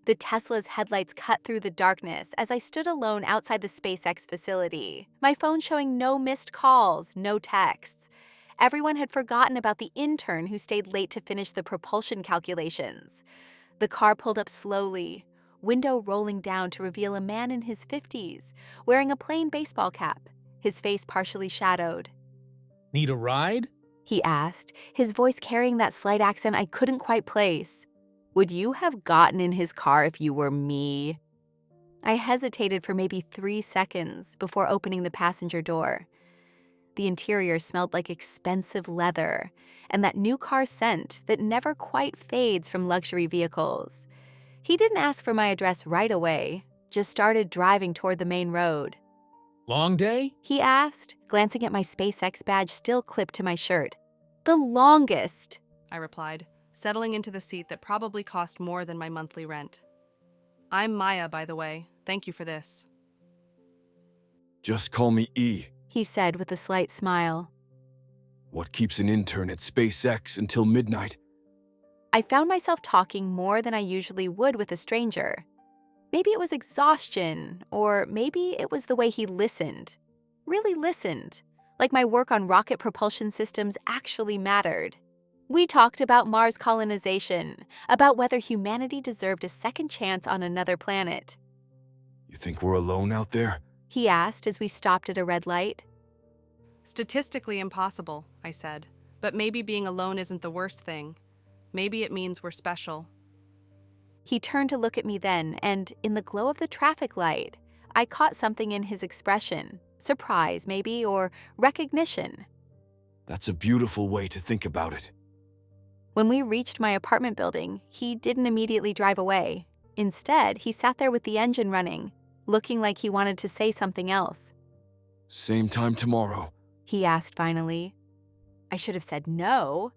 The Tesla's headlights cut through the darkness as I stood alone outside the SpaceX facility, my phone showing no missed calls, no texts. Everyone had forgotten about the intern who stayed late to finish the propulsion calculations. The car pulled up slowly, window rolling down to reveal a man in his 50s, wearing a plain baseball cap, his face partially shadowed. Need a ride? He asked, his voice carrying that slight accent I couldn't quite place. Would you have gotten in his car if you were me? I hesitated for maybe 3 seconds before opening the passenger door. The interior smelled like expensive leather and that new car scent that never quite fades from luxury vehicles. He didn't ask for my address right away, just started driving toward the main road. Long day? He asked, glancing at my SpaceX badge still clipped to my shirt. The longest, I replied, settling into the seat that probably cost more than my monthly rent. I'm Maya, by the way. Thank you for this. Just call me E. he said with a slight smile. What keeps an intern at SpaceX until midnight? I found myself talking more than I usually would with a stranger. Maybe it was exhaustion, or maybe it was the way he listened. Really listened, like my work on rocket propulsion systems actually mattered. We talked about Mars colonization, about whether humanity deserved a second chance on another planet. You think we're alone out there? He asked as we stopped at a red light. Statistically impossible, I said, but maybe being alone isn't the worst thing. Maybe it means we're special. He turned to look at me then, and in the glow of the traffic light, I caught something in his expression. Surprise, maybe, or recognition. That's a beautiful way to think about it. When we reached my apartment building, he didn't immediately drive away. Instead, he sat there with the engine running, looking like he wanted to say something else. Same time tomorrow. He asked finally. I should have said no.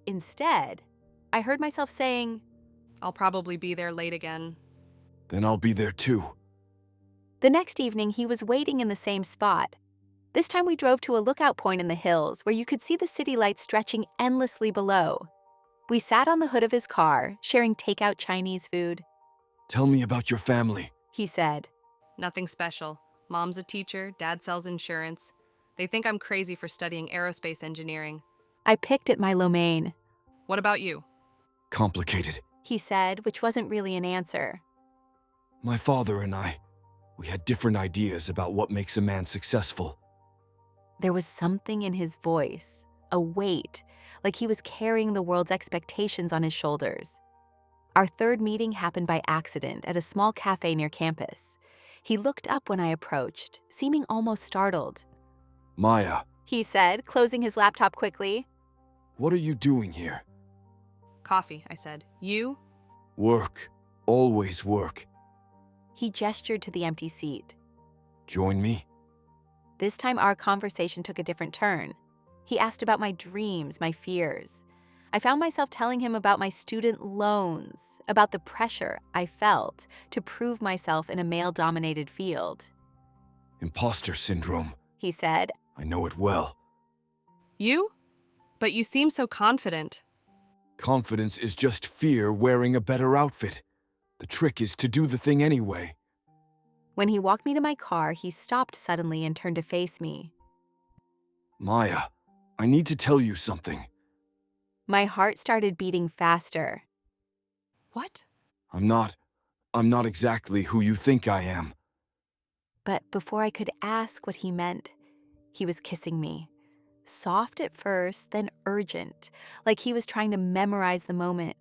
Instead, I heard myself saying, I'll probably be there late again. Then I'll be there too. The next evening, he was waiting in the same spot. This time we drove to a lookout point in the hills where you could see the city lights stretching endlessly below. We sat on the hood of his car, sharing takeout Chinese food. Tell me about your family. He said. Nothing special. Mom's a teacher, Dad sells insurance. They think I'm crazy for studying aerospace engineering. I picked at my lo mein. What about you? Complicated. He said, which wasn't really an answer. My father and I, we had different ideas about what makes a man successful. There was something in his voice, a weight, like he was carrying the world's expectations on his shoulders. Our third meeting happened by accident at a small cafe near campus. He looked up when I approached, seeming almost startled. Maya, He said, closing his laptop quickly. what are you doing here? Coffee, I said. You? Work. Always work. He gestured to the empty seat. Join me? This time our conversation took a different turn. He asked about my dreams, my fears. I found myself telling him about my student loans, about the pressure I felt to prove myself in a male-dominated field. Imposter syndrome. He said, I know it well. You? But you seem so confident. Confidence is just fear wearing a better outfit. The trick is to do the thing anyway. When he walked me to my car, he stopped suddenly and turned to face me. Maya, I need to tell you something. My heart started beating faster. What? I'm not exactly who you think I am. But before I could ask what he meant, he was kissing me. Soft at first, then urgent, like he was trying to memorize the moment.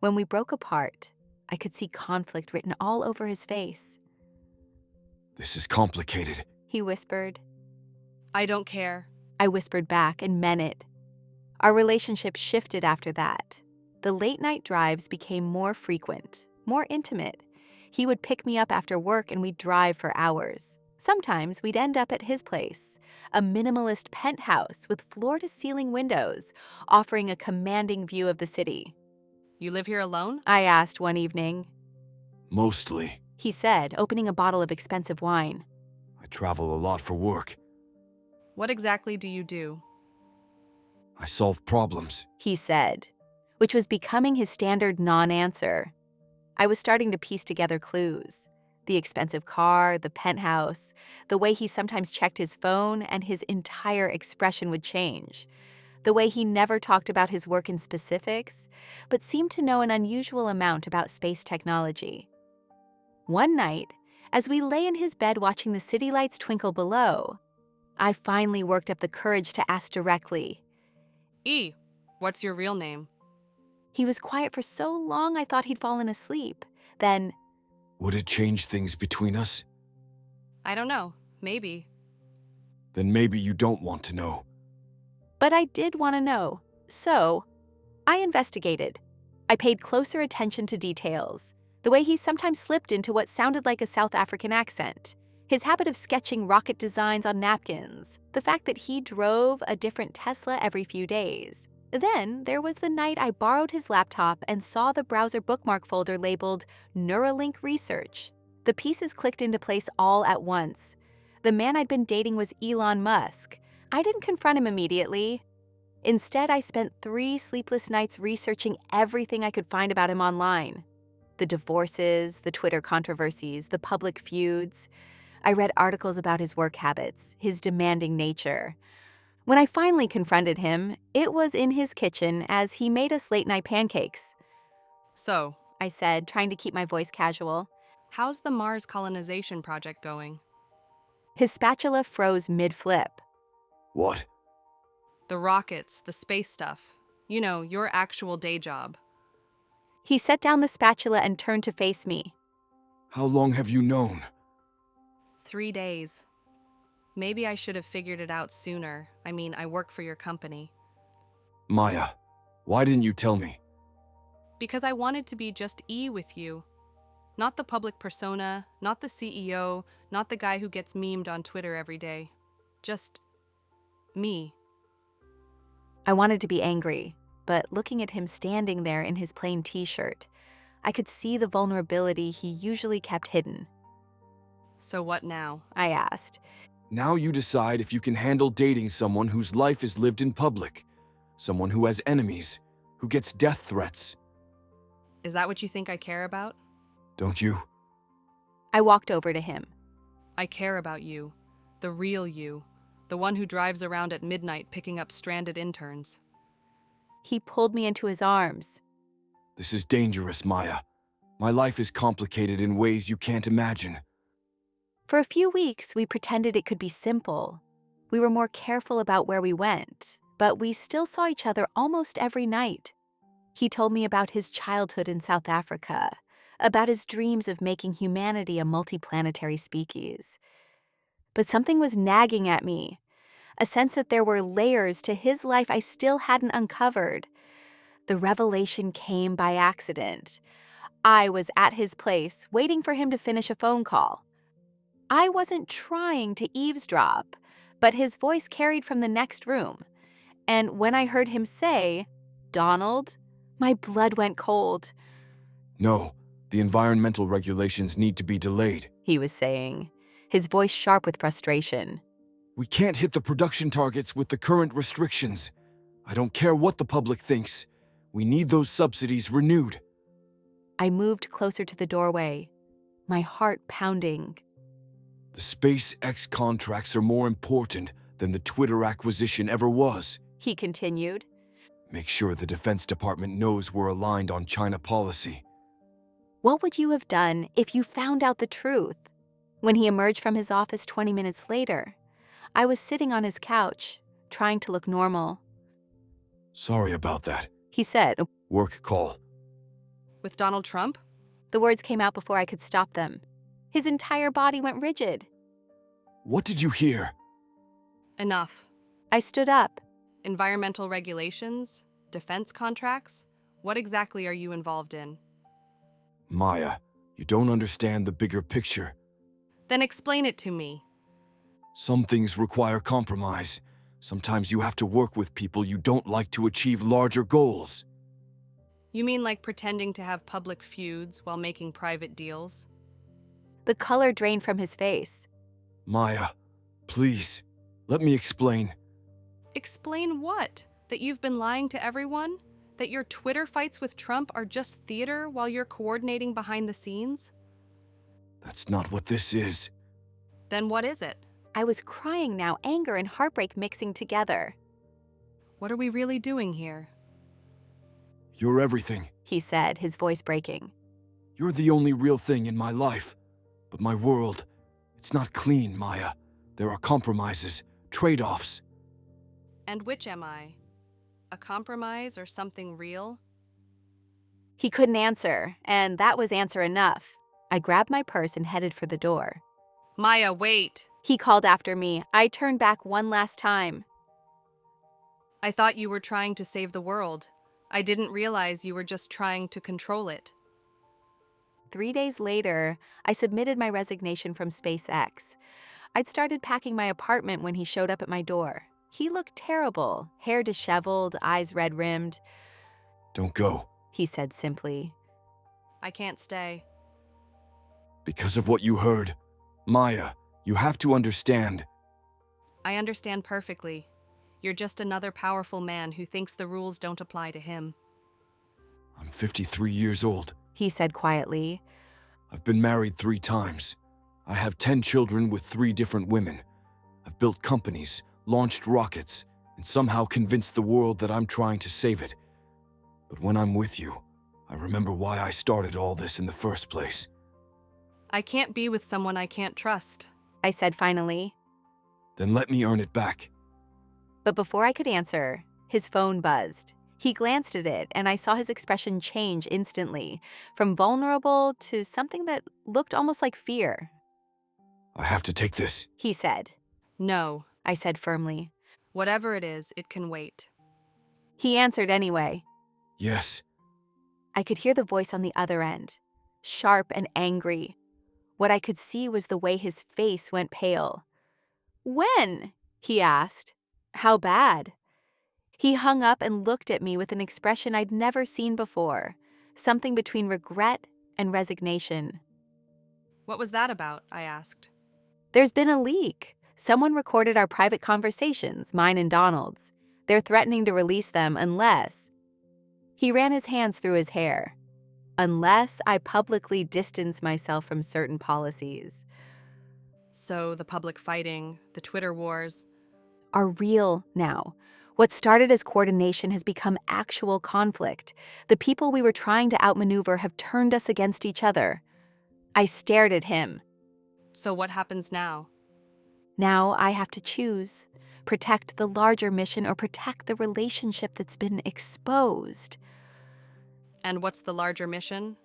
When we broke apart, I could see conflict written all over his face. This is complicated. He whispered. I don't care. I whispered back and meant it. Our relationship shifted after that. The late-night drives became more frequent, more intimate. He would pick me up after work and we'd drive for hours. Sometimes we'd end up at his place, a minimalist penthouse with floor-to-ceiling windows, offering a commanding view of the city. You live here alone? I asked one evening. Mostly. He said, opening a bottle of expensive wine. I travel a lot for work. What exactly do you do? I solve problems. He said, which was becoming his standard non-answer. I was starting to piece together clues. The expensive car, the penthouse, the way he sometimes checked his phone, and his entire expression would change. The way he never talked about his work in specifics, but seemed to know an unusual amount about space technology. One night, as we lay in his bed watching the city lights twinkle below, I finally worked up the courage to ask directly. E, what's your real name? He was quiet for so long I thought he'd fallen asleep. Then, Would it change things between us? I don't know. Maybe. Then maybe you don't want to know. but I did want to know. So, I investigated. I paid closer attention to details. The way he sometimes slipped into what sounded like a South African accent. His habit of sketching rocket designs on napkins. The fact that he drove a different Tesla every few days. Then, there was the night I borrowed his laptop and saw the browser bookmark folder labeled Neuralink Research. The pieces clicked into place all at once. The man I'd been dating was Elon Musk. I didn't confront him immediately. Instead, I spent 3 sleepless nights researching everything I could find about him online. The divorces, the Twitter controversies, the public feuds. I read articles about his work habits, his demanding nature. When I finally confronted him, it was in his kitchen as he made us late-night pancakes. So, I said, trying to keep my voice casual. how's the Mars colonization project going? His spatula froze mid-flip. What? The rockets, the space stuff. You know, your actual day job. He set down the spatula and turned to face me. How long have you known? 3 days. Maybe I should have figured it out sooner. I mean, I work for your company. Maya, why didn't you tell me? Because I wanted to be just E with you. Not the public persona, not the CEO, not the guy who gets memed on Twitter every day. Just me. I wanted to be angry, but looking at him standing there in his plain t-shirt, I could see the vulnerability he usually kept hidden. So what now? I asked. Now you decide if you can handle dating someone whose life is lived in public. Someone who has enemies, who gets death threats. Is that what you think I care about? Don't you? I walked over to him. I care about you. The real you. The one who drives around at midnight picking up stranded interns. He pulled me into his arms. This is dangerous, Maya. My life is complicated in ways you can't imagine. For a few weeks, we pretended it could be simple. We were more careful about where we went, but we still saw each other almost every night. He told me about his childhood in South Africa, about his dreams of making humanity a multiplanetary species. But something was nagging at me, a sense that there were layers to his life I still hadn't uncovered. The revelation came by accident. I was at his place, waiting for him to finish a phone call. I wasn't trying to eavesdrop, but his voice carried from the next room. And when I heard him say, "Donald," my blood went cold. No, the environmental regulations need to be delayed. He was saying, his voice sharp with frustration. We can't hit the production targets with the current restrictions. I don't care what the public thinks. We need those subsidies renewed. I moved closer to the doorway, my heart pounding. The SpaceX contracts are more important than the Twitter acquisition ever was. He continued. Make sure the Defense Department knows we're aligned on China policy. What would you have done if you found out the truth? When he emerged from his office 20 minutes later, I was sitting on his couch, trying to look normal. Sorry about that. He said. Work call. With Donald Trump? The words came out before I could stop them. His entire body went rigid. What did you hear? Enough. I stood up. Environmental regulations? Defense contracts? What exactly are you involved in? Maya, you don't understand the bigger picture. Then explain it to me. Some things require compromise. Sometimes you have to work with people you don't like to achieve larger goals. You mean like pretending to have public feuds while making private deals? The color drained from his face. Maya, please, let me explain. Explain what? That you've been lying to everyone? That your Twitter fights with Trump are just theater while you're coordinating behind the scenes? That's not what this is. Then what is it? I was crying now, anger and heartbreak mixing together. What are we really doing here? You're everything. He said, his voice breaking. You're the only real thing in my life. But my world, it's not clean, Maya. There are compromises, trade-offs. And which am I? A compromise or something real? He couldn't answer, and that was answer enough. I grabbed my purse and headed for the door. Maya, wait! He called after me. I turned back one last time. I thought you were trying to save the world. I didn't realize you were just trying to control it. 3 days later, I submitted my resignation from SpaceX. I'd started packing my apartment when he showed up at my door. He looked terrible, hair disheveled, eyes red-rimmed. Don't go. He said simply. I can't stay. Because of what you heard. Maya, you have to understand. I understand perfectly. You're just another powerful man who thinks the rules don't apply to him. I'm 53 years old. He said quietly. I've been married 3 times. I have 10 children with 3 different women. I've built companies, launched rockets, and somehow convinced the world that I'm trying to save it. But when I'm with you, I remember why I started all this in the first place. I can't be with someone I can't trust. I said finally. Then let me earn it back. But before I could answer, his phone buzzed. He glanced at it, and I saw his expression change instantly, from vulnerable to something that looked almost like fear. I have to take this. He said. No. I said firmly. Whatever it is, it can wait. He answered anyway. Yes. I could hear the voice on the other end, sharp and angry. What I could see was the way his face went pale. When? He asked. How bad? He hung up and looked at me with an expression I'd never seen before, something between regret and resignation. What was that about? I asked. There's been a leak. Someone recorded our private conversations, mine and Donald's. They're threatening to release them unless... He ran his hands through his hair. Unless I publicly distance myself from certain policies. So the public fighting, the Twitter wars... are real now. What started as coordination has become actual conflict. The people we were trying to outmaneuver have turned us against each other. I stared at him. So what happens now? Now I have to choose. Protect the larger mission or protect the relationship that's been exposed. And what's the larger mission?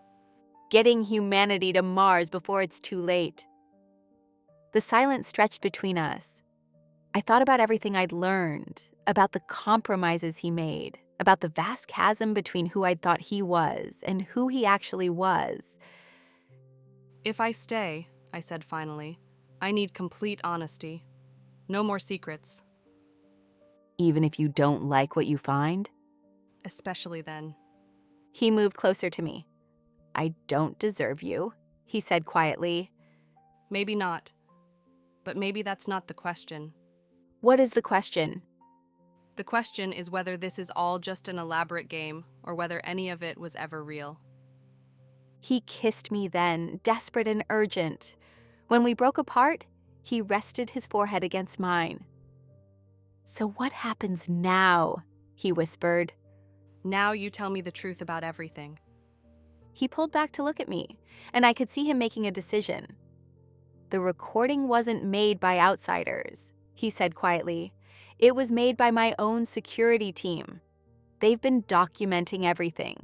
Getting humanity to Mars before it's too late. The silence stretched between us. I thought about everything I'd learned, about the compromises he made, about the vast chasm between who I'd thought he was and who he actually was. If I stay, I said finally, I need complete honesty. No more secrets. Even if you don't like what you find? Especially then. He moved closer to me. I don't deserve you, he said quietly. Maybe not. But maybe that's not the question. What is the question? The question is whether this is all just an elaborate game or whether any of it was ever real. He kissed me then, desperate and urgent. When we broke apart, he rested his forehead against mine. So what happens now? He whispered. Now you tell me the truth about everything. He pulled back to look at me, and I could see him making a decision. The recording wasn't made by outsiders, he said quietly. It was made by my own security team. They've been documenting everything.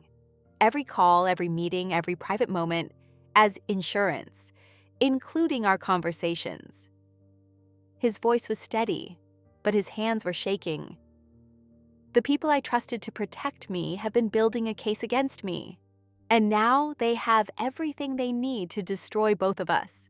Every call, every meeting, every private moment, as insurance, including our conversations. His voice was steady, but his hands were shaking. The people I trusted to protect me have been building a case against me, and now they have everything they need to destroy both of us.